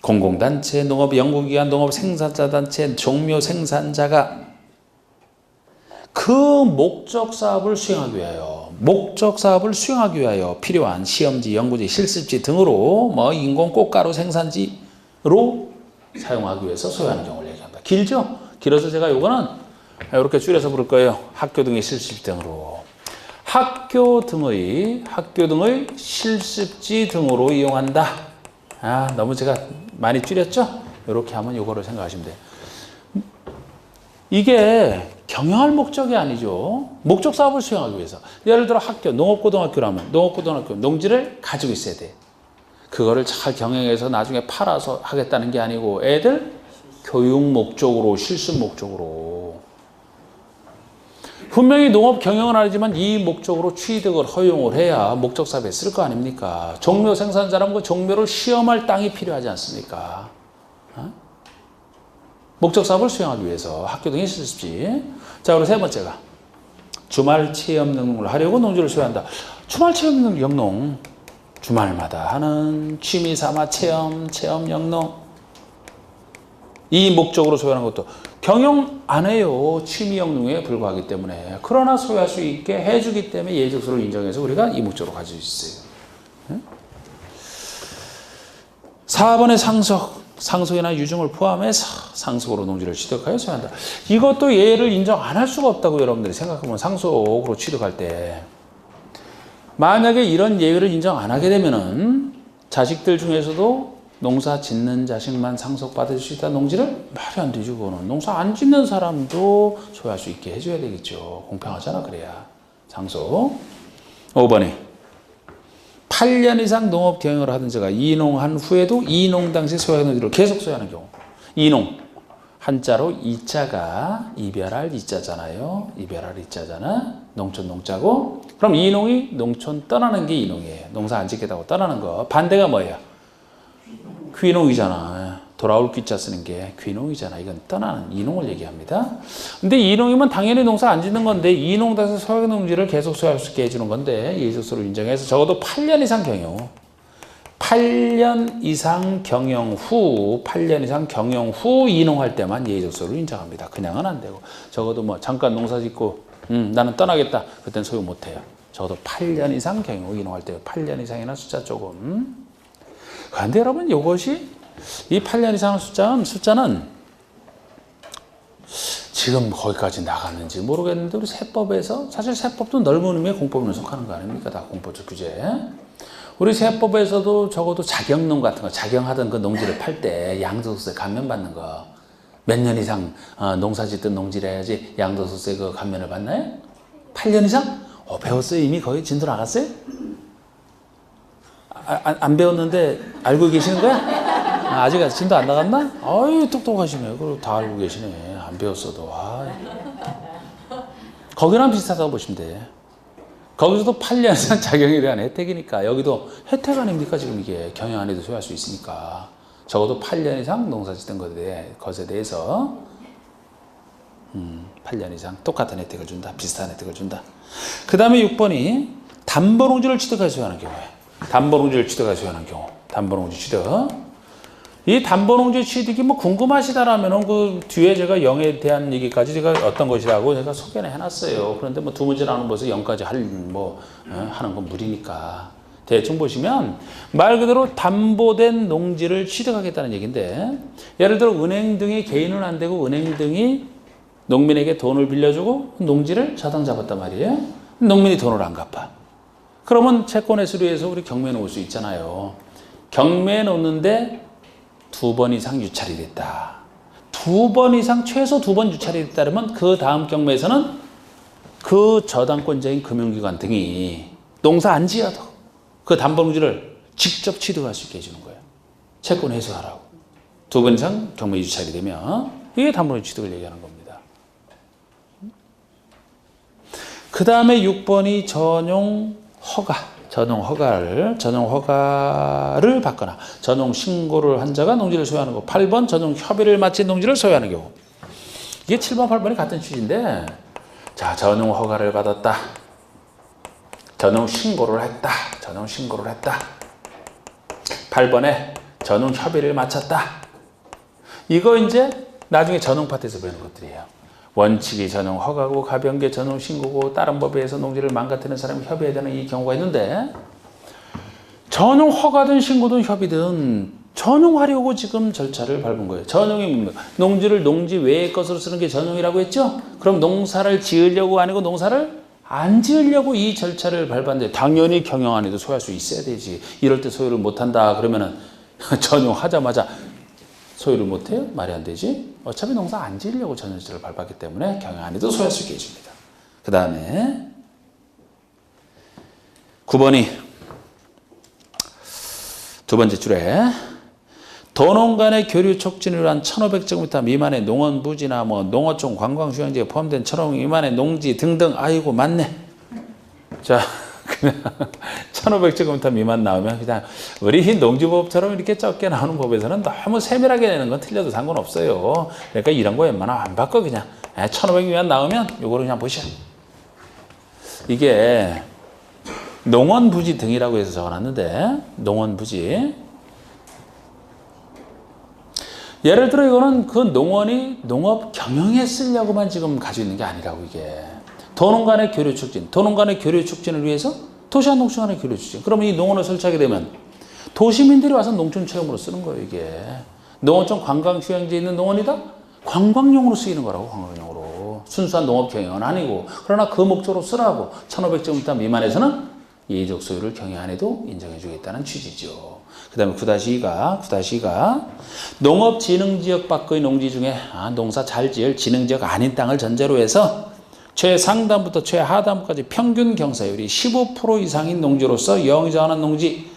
공공단체, 농업연구기관, 농업생산자단체, 종묘 생산자가 그 목적 사업을 수행하기 위하여 필요한 시험지, 연구지, 실습지 등으로 인공 꽃가루 생산지로 사용하기 위해서 소유하는 경우를 얘기합니다. 길죠? 길어서 제가 요거는 이렇게 줄여서 부를 거예요. 학교 등의 실습지 등으로. 학교 등의 실습지 등으로 이용한다. 너무 제가 많이 줄였죠? 이렇게 하면 요거를 생각하시면 돼요. 이게 경영할 목적이 아니죠. 목적 사업을 수행하기 위해서. 예를 들어 학교, 농업고등학교라면 농업고등학교, 농지를 가지고 있어야 돼. 그거를 잘 경영해서 나중에 팔아서 하겠다는 게 아니고 애들 교육 목적으로, 실습 목적으로. 분명히 농업 경영은 아니지만 이 목적으로 취득을 허용을 해야 목적 사업에 쓸 거 아닙니까? 종묘 생산자라면 그 종묘를 시험할 땅이 필요하지 않습니까? 목적 사업을 수행하기 위해서 학교 등의 실습지. 자, 그리고 세 번째가 주말 체험 영농을 하려고 농지를 소유한다. 주말 체험 영농, 주말마다 하는 취미 삼아 체험 영농. 이 목적으로 소유하는 것도 경영 안 해요. 취미 영농에 불과하기 때문에. 그러나 소유할 수 있게 해주기 때문에 예외적 소유를 인정해서 우리가 이 목적으로 가지고 있어요. 4번의 상속이나 유증을 포함해서 상속으로 농지를 취득하여 소유한다. 이것도 예외를 인정 안 할 수가 없다고 여러분들이 생각해보면 상속으로 취득할 때 만약에 이런 예외를 인정 안 하게 되면은 자식들 중에서도 농사 짓는 자식만 상속받을 수 있다는 농지를 말이 안 되죠. 그거는 농사 안 짓는 사람도 소유할 수 있게 해줘야 되겠죠. 공평하잖아. 그래야 상속. 5번에 8년 이상 농업 경영을 하던 자가 이농한 후에도 이농 당시 소유한 농지를 계속 소유하는 경우. 이농 한자로 이자가 이별할 이자잖아요. 이별할 이자잖아. 농촌 농자고. 그럼 이농이 농촌 떠나는 게 이농이에요. 농사 안 짓겠다고 떠나는 거. 반대가 뭐예요? 귀농이잖아. 돌아올 귀자 쓰는 게 귀농이잖아. 이건 떠나는 이농을 얘기합니다. 근데 이농이면 당연히 농사 안 짓는 건데 이농 당시 소유 농지를 계속 소유할 수 있게 해주는 건데 예외적으로 인정해서 적어도 8년 이상 경영. 8년 이상 경영 후 이농할 때만 예외적으로 인정합니다. 그냥은 안 되고 적어도 잠깐 농사 짓고 나는 떠나겠다. 그땐 소유 못 해요. 적어도 8년 이상 경영 후 이농할 때 8년 이상이나 숫자 조금. 그런데 여러분 이것이 이 8년 이상 숫자는 지금 거기까지 나갔는지 모르겠는데 우리 세법에서 사실 세법도 넓은 의미의 공법에 속하는 거 아닙니까? 다 공법적 규제. 우리 세법에서도 적어도 자경농 같은 거 자경하던 그 농지를 팔 때 양도소득세 감면받는 거 몇 년 이상 농사 짓던 농지를 해야지 양도소득세 그 감면을 받나요? 8년 이상? 배웠어요? 이미 거의 진도 나갔어요? 안 배웠는데 알고 계시는 거야? 아직 진도 안 나갔나? 아유 똑똑하시네. 그걸 다 알고 계시네. 안 배웠어도. 거기랑 비슷하다고 보시면 돼. 거기서도 8년 이상 작용에 대한 혜택이니까 여기도 혜택 아닙니까? 지금 이게 경영 안에도 소유할 수 있으니까 적어도 8년 이상 농사짓던 것에 대해서 8년 이상 똑같은 혜택을 준다. 비슷한 혜택을 준다. 그 다음에 6번이 담보농지를 취득할 소유하는 경우에 담보농지를 취득할 소유하는 경우 담보농지 취득 이 담보농지 취득이 뭐 궁금하시다라면은 그 뒤에 제가 0에 대한 얘기까지 제가 어떤 것이라고 제가 소개를 해놨어요. 그런데 뭐 두 문제 나오는 것을 0까지 하는 건 무리니까 대충 보시면 말 그대로 담보된 농지를 취득하겠다는 얘기인데 예를 들어 은행 등이 개인은 안 되고 은행 등이 농민에게 돈을 빌려주고 농지를 자당 잡았단 말이에요. 농민이 돈을 안 갚아. 그러면 채권의 수리에서 우리 경매에 놓을 수 있잖아요. 경매에 놓는데 2번 이상 유찰이 됐다. 2번 이상 최소 2번 유찰이 됐다면 그 다음 경매에서는 그 저당권자인 금융기관 등이 농사 안 지어도 그 담보농지를 직접 취득할 수 있게 해주는 거예요. 채권 회수하라고. 2번 이상 경매 유찰이 되면 이게 담보농지 취득을 얘기하는 겁니다. 그 다음에 6번이 전용 허가를 받거나 전용 신고를 한 자가 농지를 소유하는 거. 8번 전용 협의를 마친 농지를 소유하는 경우. 이게 7번, 8번이 같은 취지인데 자, 전용 허가를 받았다. 전용 신고를 했다. 8번에 전용 협의를 마쳤다. 이거 이제 나중에 전용 파트에서 배우는 것들이에요. 원칙이 전용 허가고 가변계 전용 신고고 다른 법에 의해서 농지를 망가뜨리는 사람이 협의해야 되는 이 경우가 있는데 전용 허가든 신고든 협의든 전용하려고 지금 절차를 밟은 거예요. 전용이 뭡니까? 농지를 농지 외의 것으로 쓰는 게 전용이라고 했죠? 그럼 농사를 지으려고 아니고 농사를 안 지으려고 이 절차를 밟았는데 당연히 경영 안에도 소유할 수 있어야 되지. 이럴 때 소유를 못한다 그러면은 전용하자마자 소유를 못해요? 말이 안 되지. 어차피 농사 안 지으려고 전용지를 밟았기 때문에 경영 안에도 소유할 수 있게 해줍니다. 그 다음에 9번이 두 번째 줄에 도농 간의 교류 촉진을 위한 1500제곱미터 미만의 농원 부지나 뭐 농어촌 관광휴양지에 포함된 1500 미만의 농지 등등. 아이고 맞네. 자 그냥 1500제곱미터 미만 나오면 그냥 우리 농지법처럼 이렇게 적게 나오는 법에서는 너무 세밀하게 내는 건 틀려도 상관없어요. 그러니까 이런 거 웬만하면 안 바꿔. 그냥 1500 미만 나오면 요거를 그냥 보셔. 이게 농원 부지 등이라고 해서 적어놨는데 농원 부지 예를 들어 이거는 그 농원이 농업 경영에 쓰려고만 지금 가지고 있는 게 아니라고. 이게 도농 간의 교류 촉진, 도농 간의 교류 촉진을 위해서 도시와 농촌 간의 교류 촉진. 그러면 이 농원을 설치하게 되면 도시민들이 와서 농촌 체험으로 쓰는 거예요. 이게 농어촌 관광휴양지에 있는 농원이다? 관광용으로 쓰이는 거라고. 관광용으로. 순수한 농업 경영은 아니고. 그러나 그 목적으로 쓰라고 1500제곱미터 미만에서는 예의적 소유를 경영 안에도 인정해 주겠다는 취지죠. 그 다음에 9-2가 농업진흥지역 밖의 농지 중에 농사 잘 지을 진흥지역 아닌 땅을 전제로 해서 최상단부터 최하단부까지 평균 경사율이 15% 이상인 농지로서 0이 정하는 농지,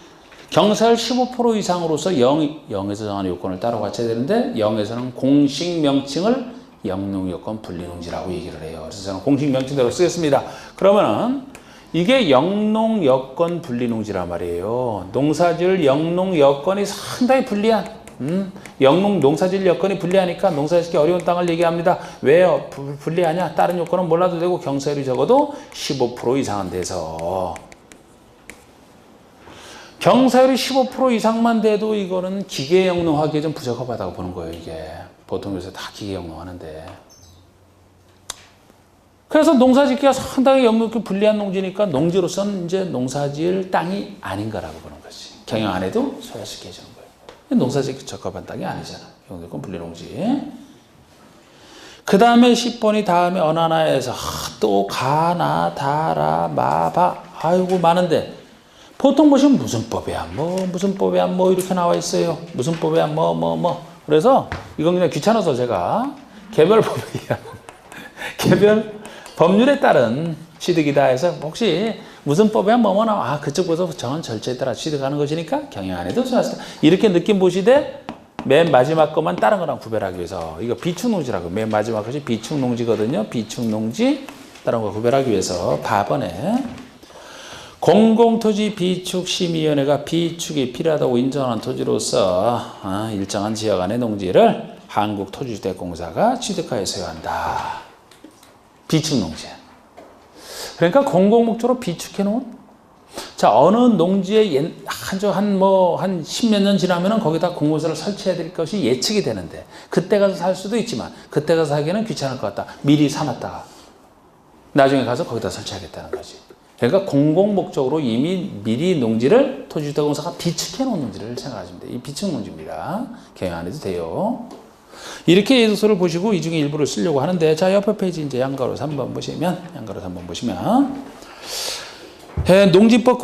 경사율 15% 이상으로서 0에서 정하는 요건을 따로 갖춰야 되는데 0에서는 공식 명칭을 영농요건 분리농지라고 얘기를 해요. 그래서 저는 공식 명칭대로 쓰겠습니다. 그러면은 이게 영농여건 분리농지란 말이에요. 농사질 영농여건이 상당히 불리한 농사질 여건이 불리하니까 농사짓기 어려운 땅을 얘기합니다. 왜 불리하냐? 다른 요건은 몰라도 되고 경사율이 적어도 15% 이상은 돼서 경사율이 15% 이상만 돼도 이거는 기계 영농하기에 좀 부적합하다고 보는 거예요. 이게 보통 요새 다 기계 영농하는데 그래서 농사짓기가 상당히 영농이 불리한 농지니까 농지로서는 이제 농사지을 땅이 아닌 거라고 보는 거지. 경영 안 해도 소유할 수 있게 해주는 거예요. 농사짓기 적합한 땅이 아니잖아. 영농 분리농지. 그 다음에 10번이 다음에 어느 하나에서 또 가나 다라 마바 아이고 많은데 보통 보시면 무슨 법이야 무슨 법이야 이렇게 나와 있어요. 무슨 법이야 그래서 이건 그냥 귀찮아서 제가 개별 법이야. 개별 법률에 따른 취득이다 해서 혹시 무슨 법이야 나와 그쪽 보서 정한 절차에 따라 취득하는 것이니까 경영 안 해도 소유하시다. 이렇게 느낌 보시되 맨 마지막 것만 다른 거랑 구별하기 위해서 이거 비축농지라고 맨 마지막 것이 비축농지거든요. 비축농지 다른 거 구별하기 위해서 4번에 공공토지 비축심의위원회가 비축이 필요하다고 인정한 토지로서 일정한 지역 안의 농지를 한국토지주택공사가 취득하여 소유한다. 비축농지. 그러니까 공공목적으로 비축해놓은, 자, 어느 농지에 한 10몇 년 지나면은 거기다 공공시설을 설치해야 될 것이 예측이 되는데, 그때 가서 살 수도 있지만, 그때 가서 사기에는 귀찮을 것 같다. 미리 사놨다가, 나중에 가서 거기다 설치하겠다는 거지. 그러니까 공공목적으로 이미 미리 농지를 토지주택공사가 비축해놓은 농지를 생각하시면 돼요. 이 비축농지입니다. 경영 안 해도 돼요. 이렇게 예도서를 보시고 이 중에 일부를 쓰려고 하는데, 자, 옆에 페이지 이제 양가로 3번 보시면, 농지법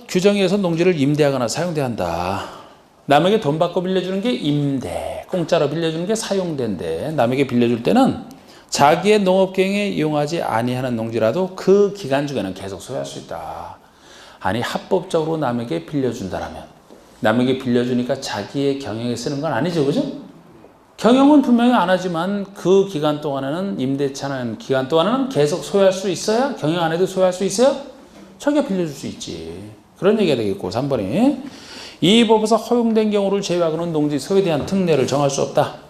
규정에서 농지를 임대하거나 사용돼야 한다. 남에게 돈 받고 빌려주는 게 임대, 공짜로 빌려주는 게 사용대인데, 남에게 빌려줄 때는 자기의 농업경영에 이용하지 아니하는 농지라도 그 기간 중에는 계속 소유할 수 있다. 아니, 합법적으로 남에게 빌려준다라면, 남에게 빌려주니까 자기의 경영에 쓰는 건 아니죠, 그죠? 경영은 분명히 안 하지만 그 기간 동안에는, 임대차는 기간 동안에는 계속 소유할 수 있어야, 경영 안 해도 소유할 수 있어요? 자기가 빌려줄 수 있지. 그런 얘기가 되겠고, 3번에 이 법에서 허용된 경우를 제외하고는 농지 소유에 대한 특례를 정할 수 없다.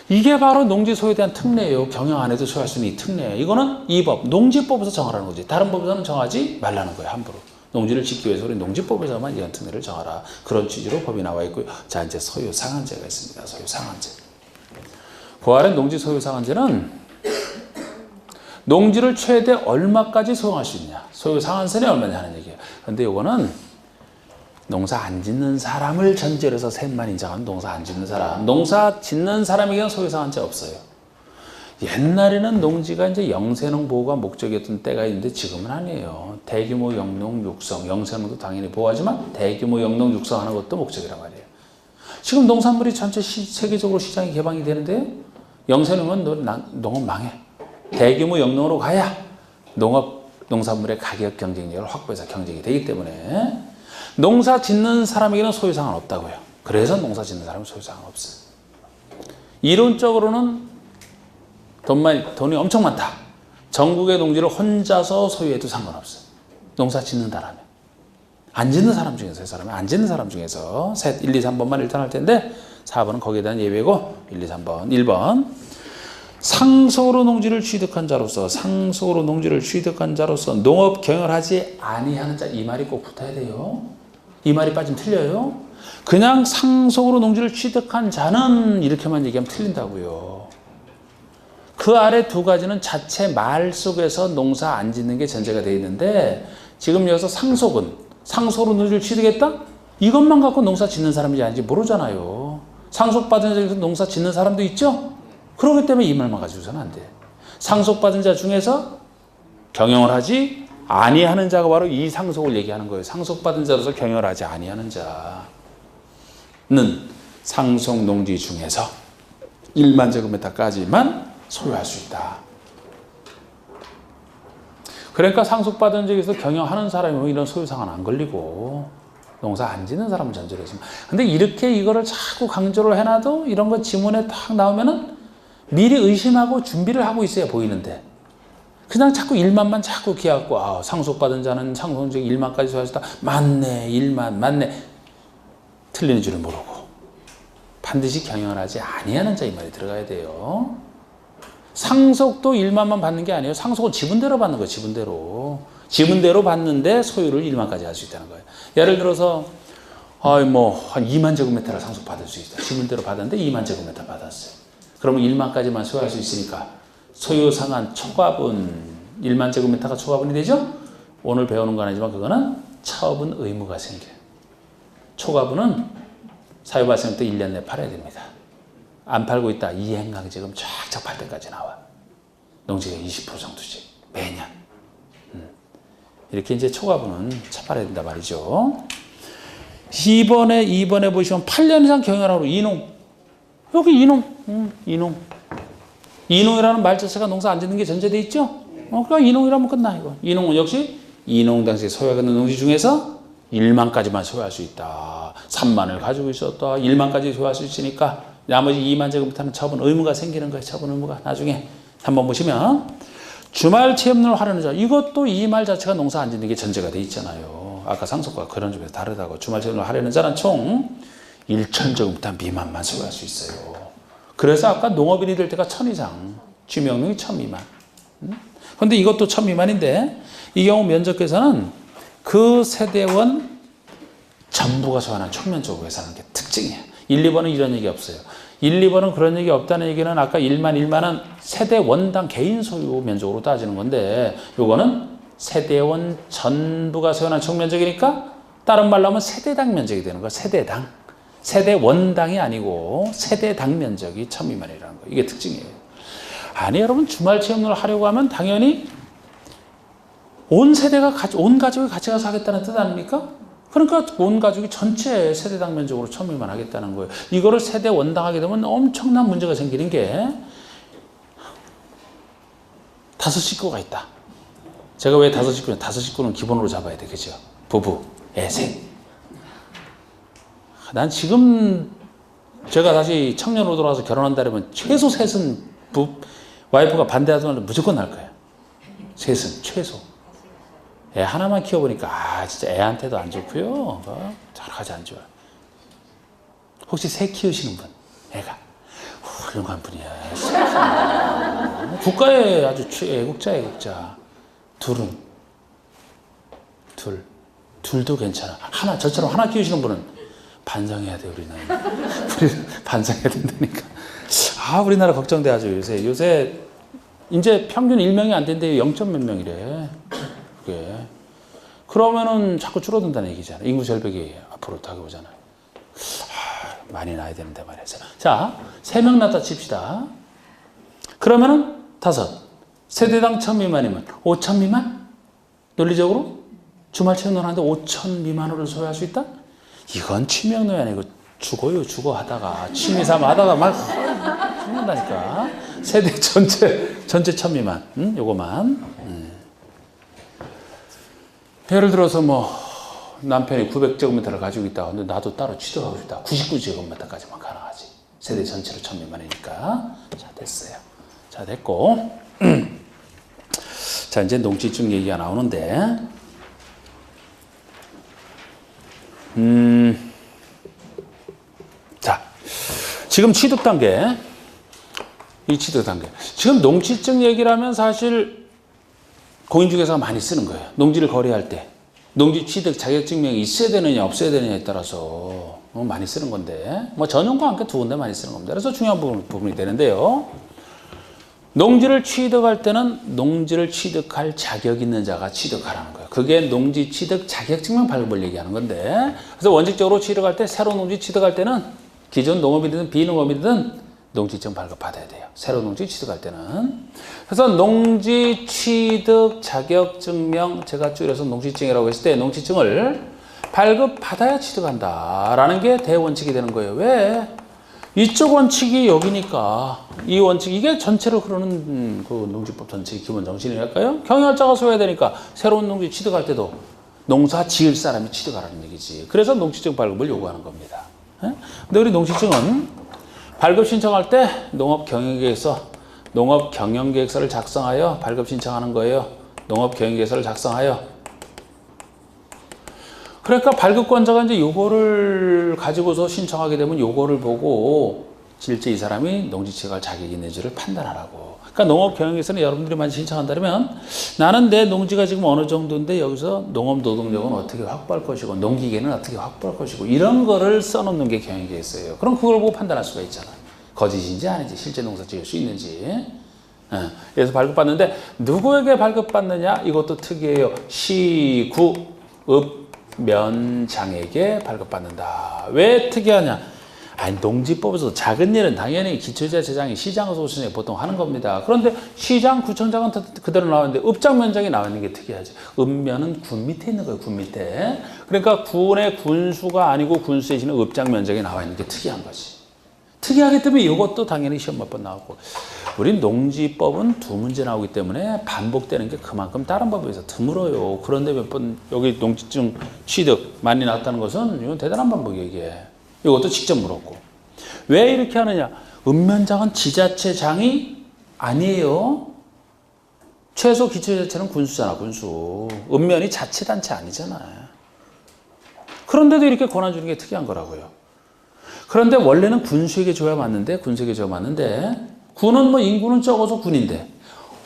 이게 바로 농지 소유에 대한 특례예요. 경영 안 해도 소유할 수 있는 이 특례. 이거는 이 법, 농지법에서 정하라는 거지. 다른 법에서는 정하지 말라는 거예요, 함부로. 농지를 짓기 위해서 우리 농지법에서만 이런 특례를 정하라. 그런 취지로 법이 나와 있고요. 자, 이제 소유 상한제가 있습니다. 소유 상한제. 그 아래 농지 소유 상한제는 농지를 최대 얼마까지 소유할 수 있냐. 소유 상한선이 얼마냐 하는 얘기예요. 근데 이거는 농사 안 짓는 사람을 전제로 해서 셋만 인정하는 농사 안 짓는 사람. 농사 짓는 사람에게는 소유 상한제 없어요. 옛날에는 농지가 이제 영세농 보호가 목적이었던 때가 있는데 지금은 아니에요. 대규모 영농 육성, 영세농도 당연히 보호하지만 대규모 영농 육성하는 것도 목적이란 말이에요. 지금 농산물이 전체 세계적으로 시장이 개방이 되는데 영세농은 농업 망해. 대규모 영농으로 가야 농산물의 가격 경쟁력을 확보해서 경쟁이 되기 때문에 농사 짓는 사람에게는 소유상은 없다고요. 그래서 농사 짓는 사람은 소유상은 없어요. 이론적으로는 돈이 엄청 많다. 전국의 농지를 혼자서 소유해도 상관없어요. 농사 짓는다라면. 안 짓는 사람 중에서, 안 짓는 사람 중에서 1, 2, 3번만 일단 할 텐데 4번은 거기에 대한 예외고 1, 2, 3번. 1번. 상속으로 농지를 취득한 자로서 농업 경영을 하지 아니하는 자, 이 말이 꼭 붙어야 돼요. 이 말이 빠지면 틀려요. 그냥 상속으로 농지를 취득한 자는 이렇게만 얘기하면 틀린다고요. 그 아래 두 가지는 자체 말 속에서 농사 안 짓는 게 전제가 되어 있는데, 지금 여기서 상속으로 농지를 취득했다? 이것만 갖고 농사 짓는 사람인지 아닌지 모르잖아요. 상속받은 자에서 농사 짓는 사람도 있죠? 그렇기 때문에 이 말만 가지고서는 안 돼. 상속받은 자 중에서 경영을 하지 아니하는 자가 바로 이 상속을 얘기하는 거예요. 상속받은 자로서 경영을 하지 아니하는 자는 상속 농지 중에서 1만 제곱미터까지만 소유할 수 있다. 그러니까 상속받은 자에서 경영하는 사람이면 이런 소유상은 안 걸리고 농사 안 짓는 사람은 전제로 했습니다. 근데 이렇게 이거를 자꾸 강조를 해놔도 이런 거 지문에 딱 나오면은 미리 의심하고 준비를 하고 있어야 보이는데, 그냥 자꾸 1만만 자꾸 기하고 상속받은 자는 상속적 1만까지 소유하셨다. 맞네, 1만, 맞네. 틀리는 줄은 모르고 반드시 경영을 하지 아니하는 자, 이 말이 들어가야 돼요. 상속도 1만만 받는 게 아니에요. 상속은 지분대로 받는 거예요. 지분대로 받는데 소유를 1만까지 할 수 있다는 거예요. 예를 들어서 한 2만 제곱미터를 상속받을 수 있다. 지분대로 받았는데 2만 제곱미터 받았어요. 그러면 1만까지만 소유할 수 있으니까 소유 상한 초과분 1만 제곱미터가 초과분이 되죠? 오늘 배우는 건 아니지만 그거는 처분 의무가 생겨요. 초과분은 사유 발생 때 1년 내에 팔아야 됩니다. 안 팔고 있다. 이행강제금 쫙쫙 팔 때까지 나와. 농지가 20% 정도씩 매년. 이렇게 이제 초과분은 처벌해야 된다 말이죠. 2번에 보시면 8년 이상 경영하라고 이농. 여기 이농이라는 말 자체가 농사 안 짓는 게 전제돼 있죠? 그러니까 이농이라면 끝나, 이거. 이농은 역시 이농 당시 소유하는 농지 중에서 1만까지만 소유할 수 있다. 3만을 가지고 있었다. 1만까지 소유할 수 있으니까 나머지 2만 제곱미터는 처분 의무가 생기는 거예요. 처분 의무가. 나중에 한번 보시면 주말 체험을 하려는 자, 이것도 이 말 자체가 농사 안 짓는 게 전제가 돼 있잖아요. 아까 상속과 그런 점에서 다르다고. 주말 체험을 하려는 자는 총 1,000제곱미터 미만만 소유할 수 있어요. 그래서 아까 농업인이 될 때가 1,000 이상, 취명령이 1,000 미만. 근데 이것도 1,000 미만인데 이 경우 면적계산은 그 세대원 전부가 소유하는 총면적으로 계산하는 게 특징이에요. 1, 2번은 이런 얘기 없어요. 1, 2번은 그런 얘기 없다는 얘기는 아까 1만 세대 원당 개인 소유 면적으로 따지는 건데 요거는 세대원 전부가 소유하는 총면적이니까 다른 말로 하면 세대당 면적이 되는 거야. 세대당. 세대 원당이 아니고 세대당 면적이 1,000 미만이라는 거예요. 이게 특징이에요. 아니 여러분 주말 체험을 하려고 하면 당연히 온 세대가 온 가족이 같이 가서 하겠다는 뜻 아닙니까? 그러니까 온 가족이 전체 세대당 면적으로 1,000 미만 하겠다는 거예요. 이거를 세대 원당 하게 되면 엄청난 문제가 생기는 게 5 식구가 있다. 제가 왜 5 식구냐? 5 식구는 기본으로 잡아야 돼. 그죠? 부부, 생. 난 지금 제가 다시 청년으로 돌아와서 결혼한다면 최소 셋은 와이프가 반대하더라도 무조건 날 거예요. 셋은 최소. 애 하나만 키워보니까 진짜 애한테도 안 좋고요. 여러 가지 안 좋아요. 혹시 새 키우시는 분? 애가 훌륭한 분이야. 국가에 아주 애국자. 둘도 괜찮아. 저처럼 하나 키우시는 분은 반성해야 돼. 우리는 반성해야 된다니까. 우리나라 걱정돼 아주 요새 이제 평균 1명이 안 된대요. 0. 몇 명이래. 그게. 그러면은 자꾸 줄어든다는 얘기잖아요. 인구 절벽이 앞으로 다가오잖아요. 많이 나야 되는데 말이죠. 자, 3명 낳다 칩시다. 그러면은 5. 세대당 1,000 미만이면 5,000 미만? 논리적으로? 주말 체험을 하는데 5,000 미만으로 소유할 수 있다? 이건 취명론이 아니고 죽어 하다가 취미삼아 하다가 말 죽는다니까. 세대 전체 1,000 미만. 요거만. 예를 들어서 남편이 900제곱미터를 가지고 있다. 근데 나도 따로 취득하고 싶다. 99제곱미터까지만 가능하지. 세대 전체로 1,000 미만이니까. 자, 됐어요. 자, 됐고. 자, 이제 농지증 얘기가 나오는데. 자, 지금 취득 단계. 이 취득 단계. 지금 농지증 얘기를 하면 사실 공인중개사가 많이 쓰는 거예요. 농지를 거래할 때. 농지 취득 자격증명이 있어야 되느냐 없어야 되느냐에 따라서 많이 쓰는 건데 전용과 함께 두 군데 많이 쓰는 겁니다. 그래서 중요한 부분이 되는데요. 농지를 취득할 때는 농지를 취득할 자격 있는 자가 취득하라는 거예요. 그게 농지 취득 자격증명 발급을 얘기하는 건데 그래서 원칙적으로 취득할 때 새로운 농지 취득할 때는 기존 농업이든 비농업이든 농지증 발급받아야 돼요. 새로운 농지 취득할 때는. 그래서 농지 취득 자격증명, 제가 줄여서 농지증이라고 했을 때 농지증을 발급받아야 취득한다라는 게 대원칙이 되는 거예요. 왜? 이쪽 원칙이 여기니까 이 원칙, 이게 전체로 흐르는 그 농지법 전체의 기본 정신이랄까요? 경영활자가 소유해야 되니까 새로운 농지 취득할 때도 농사 지을 사람이 취득하라는 얘기지. 그래서 농지증 발급을 요구하는 겁니다. 근데 우리 농지증은 발급 신청할 때 농업경영계획서를 작성하여 발급 신청하는 거예요. 농업경영계획서를 작성하여. 그러니까 발급권자가 이제 요거를 가지고서 신청하게 되면 요거를 보고 실제 이 사람이 농지 취득할 자격이 있는지를 판단하라고. 그러니까 농업경영계획서는 여러분들이 많이 신청한다면 나는 내 농지가 지금 어느 정도인데 여기서 농업노동력은 어떻게 확보할 것이고 농기계는 어떻게 확보할 것이고 이런 거를 써놓는 게 경영계획서예요. 그럼 그걸 보고 판단할 수가 있잖아. 거짓인지 아닌지 실제 농사 지을 수 있는지. 그래서 발급받는데 누구에게 발급받느냐 이것도 특이해요. 시구읍면장에게 발급받는다. 왜 특이하냐? 아니 농지법에서 작은 일은 당연히 기초지자체장이 시장 소신에 보통 하는 겁니다. 그런데 시장, 구청장은 그대로 나왔는데 읍장면장이 나와 있는 게 특이하지. 읍면은 군 밑에 있는 거예요. 군 밑에. 그러니까 군의 군수가 아니고 군수에 있는 읍장면장이 나와 있는 게 특이한 거지. 특이하기 때문에 이것도 당연히 시험 몇 번 나오고. 우리 농지법은 2문제 나오기 때문에 반복되는 게 그만큼 다른 법에 비해서 드물어요. 그런데 몇 번 여기 농지증 취득 많이 나왔다는 것은 이건 대단한 방법이에요. 이게. 이것도 직접 물었고. 왜 이렇게 하느냐? 읍면장은 지자체장이 아니에요. 최소 기초 자체는 군수잖아, 군수. 읍면이 자치단체 아니잖아. 그런데도 이렇게 권한 주는 게 특이한 거라고요. 그런데 원래는 군수에게 줘야 맞는데, 군수에게 줘야 맞는데, 군은 뭐 인구는 적어서 군인데,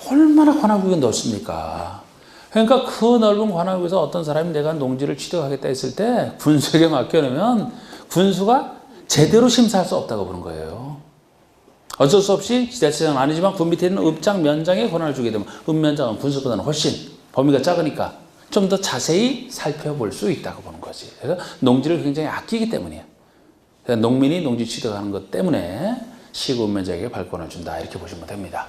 얼마나 관할구역에 넓습니까? 그러니까 그 넓은 관할구역에서 어떤 사람이 내가 농지를 취득하겠다 했을 때, 군수에게 맡겨놓으면, 군수가 제대로 심사할 수 없다고 보는 거예요. 어쩔 수 없이 지자체장은 아니지만 군 밑에 있는 읍장, 면장에 권한을 주게 되면 읍면장은 군수보다는 훨씬 범위가 작으니까 좀 더 자세히 살펴볼 수 있다고 보는 거지. 그래서 농지를 굉장히 아끼기 때문이에요. 그래서 농민이 농지 취득하는 것 때문에 시구 읍면장에게 발권을 준다 이렇게 보시면 됩니다.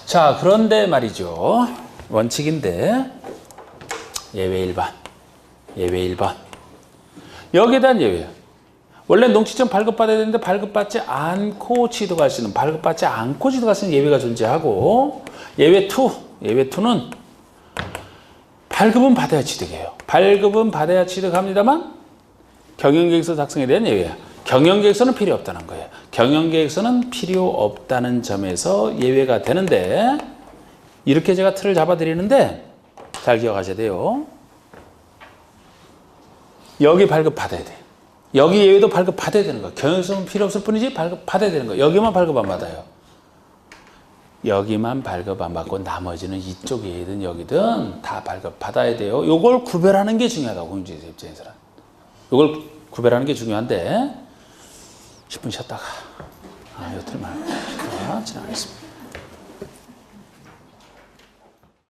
자, 그런데 말이죠. 원칙인데 예외 1번. 예외 1번. 여기에 대한 예외예요. 원래 농지청 발급받아야 되는데 발급받지 않고 취득할 수 있는, 발급받지 않고 취득할 수 있는 예외가 존재하고, 예외 2, 예외 2는 발급은 받아야 취득해요. 발급은 받아야 취득합니다만 경영계획서 작성에 대한 예외야. 경영계획서는 필요 없다는 거예요. 경영계획서는 필요 없다는 점에서 예외가 되는데, 이렇게 제가 틀을 잡아드리는데 잘 기억하셔야 돼요. 여기 발급 받아야 돼. 여기 예외도 발급 받아야 되는 거야. 경영성은 필요 없을 뿐이지 발급 받아야 되는 거야. 여기만 발급 안 받아요. 여기만 발급 안 받고 나머지는 이쪽 예외든 여기든 다 발급 받아야 돼요. 요걸 구별하는 게 중요하다고 공인중개사 입장에서는. 요걸 구별하는 게 중요한데 10분 쉬었다가 요틀만 쉬었다가 진행하겠습니다.